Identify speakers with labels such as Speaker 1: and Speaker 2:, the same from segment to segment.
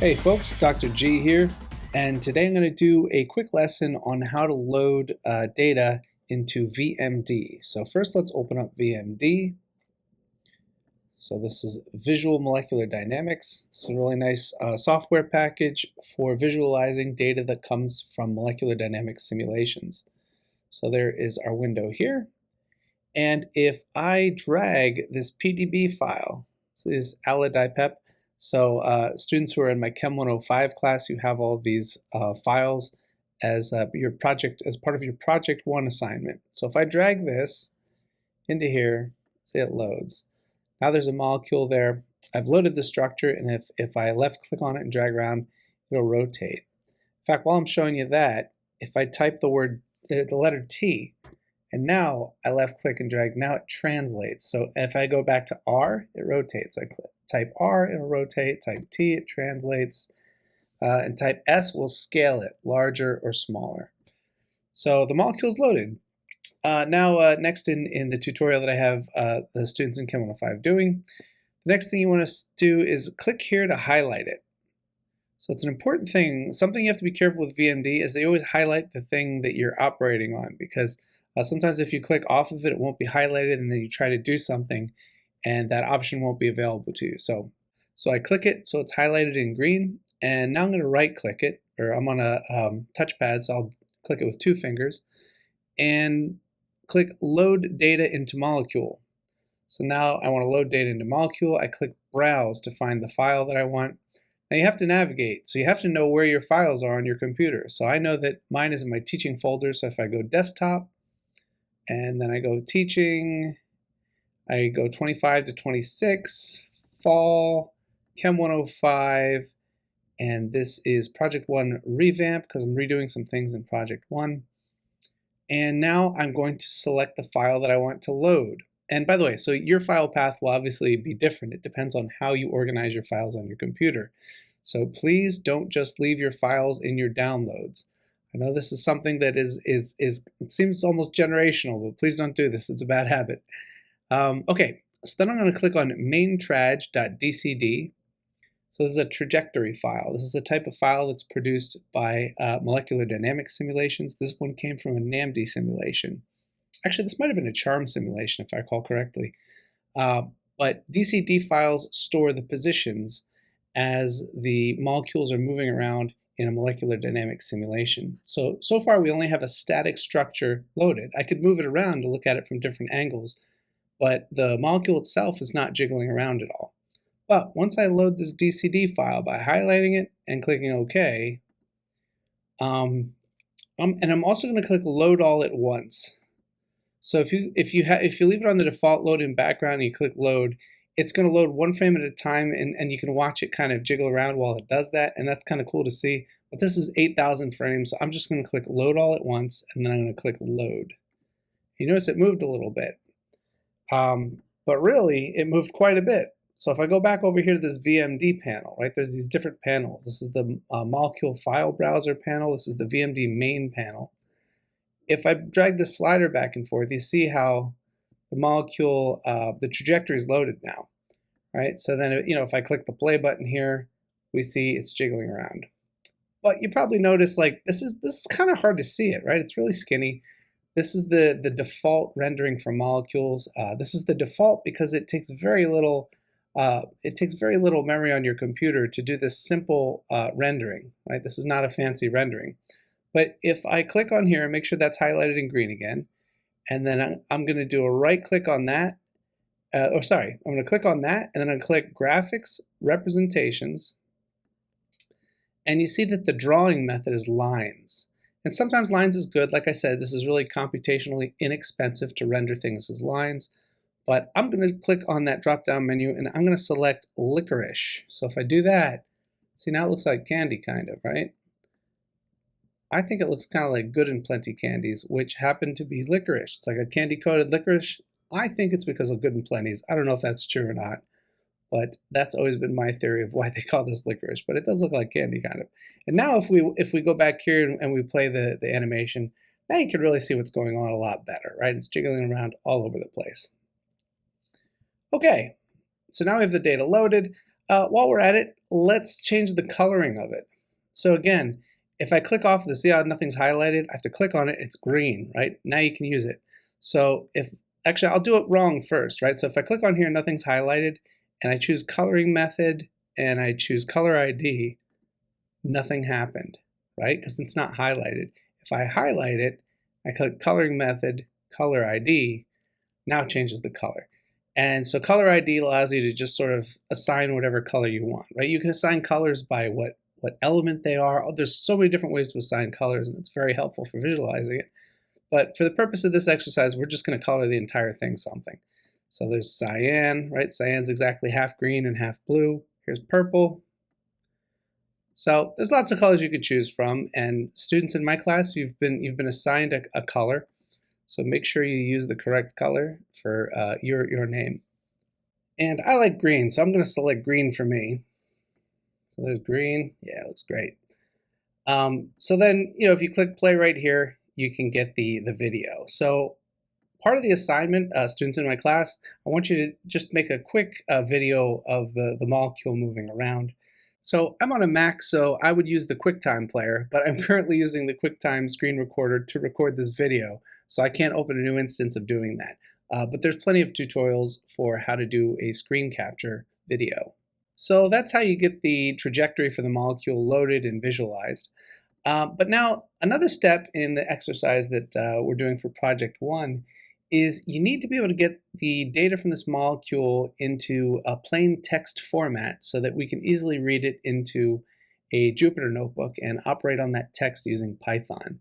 Speaker 1: Hey folks, Dr. G here, and today I'm going to do a quick lesson on how to load data into VMD. So first let's open up VMD. So this is Visual Molecular Dynamics. It's a really nice software package for visualizing data that comes from molecular dynamics simulations. So there is our window here, and if I drag this PDB file, this is alidipep. So students who are in my Chem 105 class, you have all of these files as your project, as part of your Project 1 assignment. So if I drag this into here, say it loads. Now there's a molecule there. I've loaded the structure, and if I left click on it and drag around, it'll rotate. In fact, while I'm showing you that, if I type the letter T, and now I left click and drag, now it translates. So if I go back to R, it rotates. I type R, it'll rotate. Type T, it translates. And type S will scale it, larger or smaller. So the molecule's loaded. Next in the tutorial that I have the students in Chem 105 doing, the next thing you want to do is click here to highlight it. So it's an important thing. Something you have to be careful with VMD is they always highlight the thing that you're operating on, because sometimes if you click off of it, it won't be highlighted, and then you try to do something and that option won't be available to you. So I click it, so it's highlighted in green, and now I'm going to right click it, or I'm on a touchpad, so I'll click it with 2 fingers and click load data into molecule. So now I want to load data into molecule. I click browse to find the file that I want. Now you have to navigate, so you have to know where your files are on your computer. So I know that mine is in my teaching folder, so if I go desktop, and then I go teaching, I go 25 to 26, fall, Chem 105, and this is Project 1 revamp because I'm redoing some things in Project 1. And now I'm going to select the file that I want to load. And by the way, so your file path will obviously be different. It depends on how you organize your files on your computer. So please don't just leave your files in your downloads. I know this is something that it seems almost generational, but please don't do this. It's a bad habit. Okay, so then I'm going to click on maintraj.dcd. So this is a trajectory file. This is a type of file that's produced by molecular dynamics simulations. This one came from a NAMD simulation. Actually, this might have been a CHARM simulation if I recall correctly. But DCD files store the positions as the molecules are moving around in a molecular dynamics simulation. So far we only have a static structure loaded. I could move it around to look at it from different angles, but the molecule itself is not jiggling around at all. But once I load this DCD file by highlighting it and clicking OK, and I'm also going to click load all at once. So if you leave it on the default load in background and you click load, it's going to load one frame at a time, and you can watch it kind of jiggle around while it does that, and that's kind of cool to see. But this is 8,000 frames, so I'm just going to click load all at once, and then I'm going to click load. You notice it moved a little bit, but really it moved quite a bit. So if I go back over here to this VMD panel, right, there's these different panels. This is the molecule file browser panel. This is the VMD main panel. If I drag this slider back and forth, you see how the molecule, the trajectory is loaded now, right? So then, if I click the play button here, we see it's jiggling around. But you probably notice, like, this is kind of hard to see it, right? It's really skinny. This is the default rendering for molecules. This is the default because it takes very little memory on your computer to do this simple rendering, right? This is not a fancy rendering. But if I click on here and make sure that's highlighted in green again, and then I'm going to do a right click on that, I'm going to click on that, and then I'm going to click Graphics, Representations, and you see that the drawing method is lines. And sometimes lines is good. Like I said, this is really computationally inexpensive to render things as lines. But I'm going to click on that drop-down menu, and I'm going to select licorice. So if I do that, see, now it looks like candy kind of, right? I think it looks kind of like Good and Plenty candies, which happen to be licorice. It's like a candy-coated licorice. I think it's because of Good and Plenty's. I don't know if that's true or not, but that's always been my theory of why they call this licorice. But it does look like candy kind of. And now if we go back here and we play the animation, now you can really see what's going on a lot better, right? It's jiggling around all over the place. Okay, so now we have the data loaded. While we're at it, let's change the coloring of it. So again, if I click off this, see how nothing's highlighted? I have to click on it, it's green, right? Now you can use it. So actually I'll do it wrong first, right? So if I click on here, nothing's highlighted, and I choose coloring method, and I choose color ID, nothing happened, right? Because it's not highlighted. If I highlight it, I click coloring method, color ID, now it changes the color. And so color ID allows you to just sort of assign whatever color you want, right? You can assign colors by what element they are. Oh, there's so many different ways to assign colors, and it's very helpful for visualizing it. But for the purpose of this exercise, we're just going to color the entire thing something. So there's cyan, right? Cyan's exactly half green and half blue. Here's purple. So there's lots of colors you could choose from, and students in my class, you've been assigned a color. So make sure you use the correct color for your name. And I like green, so I'm going to select green for me. So there's green. Yeah, it looks great. So then, if you click play right here, you can get the video. So part of the assignment, students in my class, I want you to just make a quick video of the molecule moving around. So I'm on a Mac, so I would use the QuickTime player, but I'm currently using the QuickTime screen recorder to record this video, so I can't open a new instance of doing that. But there's plenty of tutorials for how to do a screen capture video. So that's how you get the trajectory for the molecule loaded and visualized. But now another step in the exercise that we're doing for Project 1 is you need to be able to get the data from this molecule into a plain text format so that we can easily read it into a Jupyter notebook and operate on that text using Python.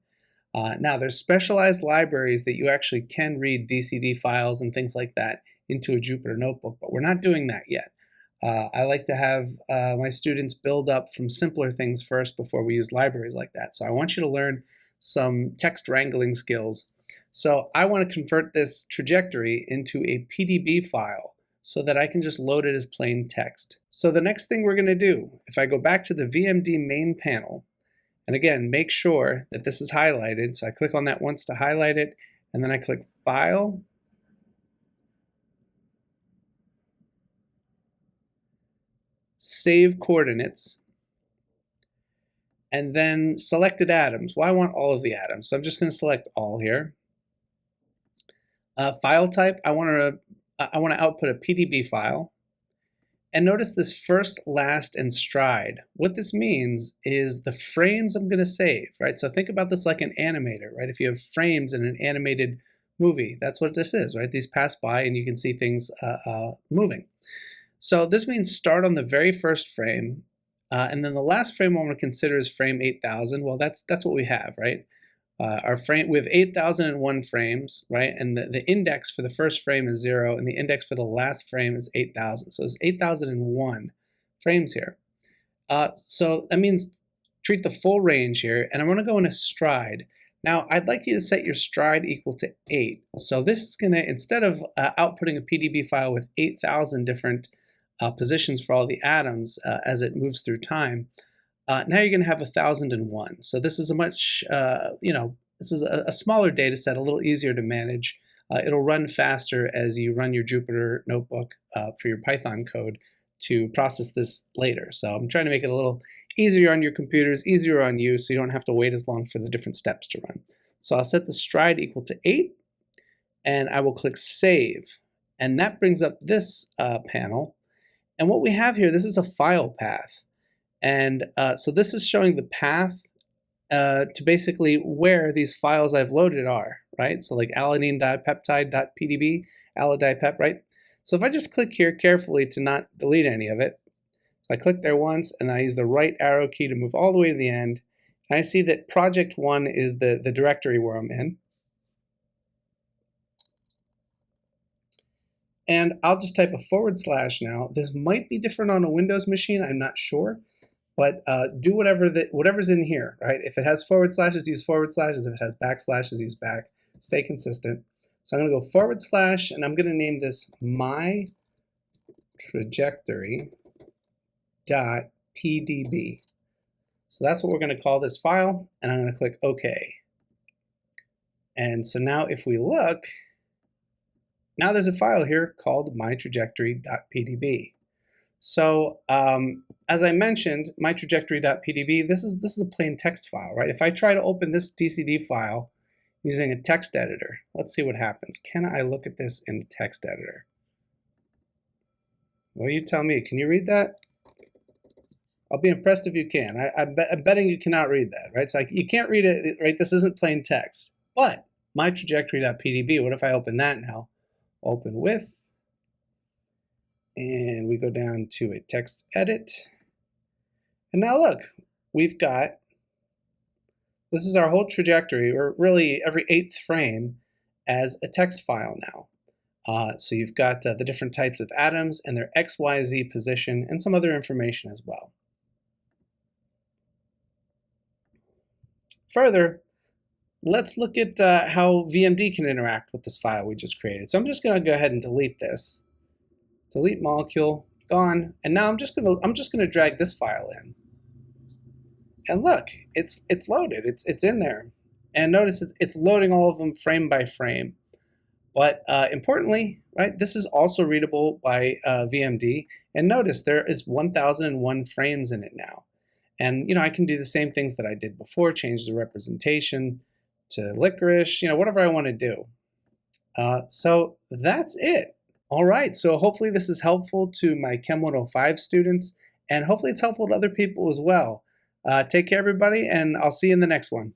Speaker 1: Now there's specialized libraries that you actually can read DCD files and things like that into a Jupyter notebook, but we're not doing that yet. I like to have my students build up from simpler things first before we use libraries like that. So I want you to learn some text wrangling skills. So I want to convert this trajectory into a PDB file so that I can just load it as plain text. So the next thing we're going to do, if I go back to the VMD main panel, and again, make sure that this is highlighted. So I click on that once to highlight it, and then I click File, Save Coordinates, and then selected atoms. Well, I want all of the atoms, so I'm just going to select all here. File type, I want to output a PDB file. And notice this first, last, and stride. What this means is the frames I'm going to save, right? So think about this like an animator, right? If you have frames in an animated movie, that's what this is, right? These pass by and you can see things moving. So this means start on the very first frame, and then the last frame I want to consider is frame 8000. Well, that's what we have, right? Our frame, we have 8001 frames, right? And the index for the first frame is 0, and the index for the last frame is 8000. So it's 8001 frames here. So that means treat the full range here, and I'm going to go in a stride. Now, I'd like you to set your stride equal to 8. So this is going to, instead of outputting a PDB file with 8000 different positions for all the atoms as it moves through time, now you're going to have 1001. So this is a much, this is a smaller data set, a little easier to manage. It'll run faster as you run your Jupyter notebook for your Python code to process this later. So I'm trying to make it a little easier on your computers, easier on you, so you don't have to wait as long for the different steps to run. So I'll set the stride equal to 8, and I will click Save. And that brings up this panel. And what we have here, this is a file path. And so this is showing the path to basically where these files I've loaded are, right? So like alanine dipeptide.pdb, alidipep, right? So if I just click here carefully to not delete any of it, so I click there once and then I use the right arrow key to move all the way to the end, and I see that project 1 is the directory where I'm in. And I'll just type a / now. This might be different on a Windows machine, I'm not sure. But do whatever's in here, right? If it has /, use /. If it has /, use back. Stay consistent. So I'm going to go / and I'm going to name this my trajectory.pdb. So that's what we're going to call this file, and I'm going to click OK. And so now if we look, now there's a file here called my trajectory.pdb. So as I mentioned, my trajectory.pdb, this is a plain text file, right? If I try to open this DCD file using a text editor, let's see what happens. Can I look at this in the text editor? Well, you tell me. Can you read that? I'll be impressed if you can. I'm betting you cannot read that, right? So you can't read it, right? This isn't plain text. But my trajectory.pdb, what if I open that now? Open with, and we go down to a text edit. And now look, we've got, this is our whole trajectory, or really every 8th frame, as a text file now. So you've got the different types of atoms and their XYZ position and some other information as well. Further, let's look at how VMD can interact with this file we just created. So I'm just going to go ahead and delete this. Delete molecule, gone. And now I'm just going to drag this file in. And look, it's loaded. It's in there. And notice it's loading all of them frame by frame. But importantly, right, this is also readable by VMD. And notice there is 1001 frames in it now. And I can do the same things that I did before, change the representation to licorice, whatever I want to do. So that's it. All right, so hopefully this is helpful to my Chem 105 students, and hopefully it's helpful to other people as well. Take care, everybody, and I'll see you in the next one.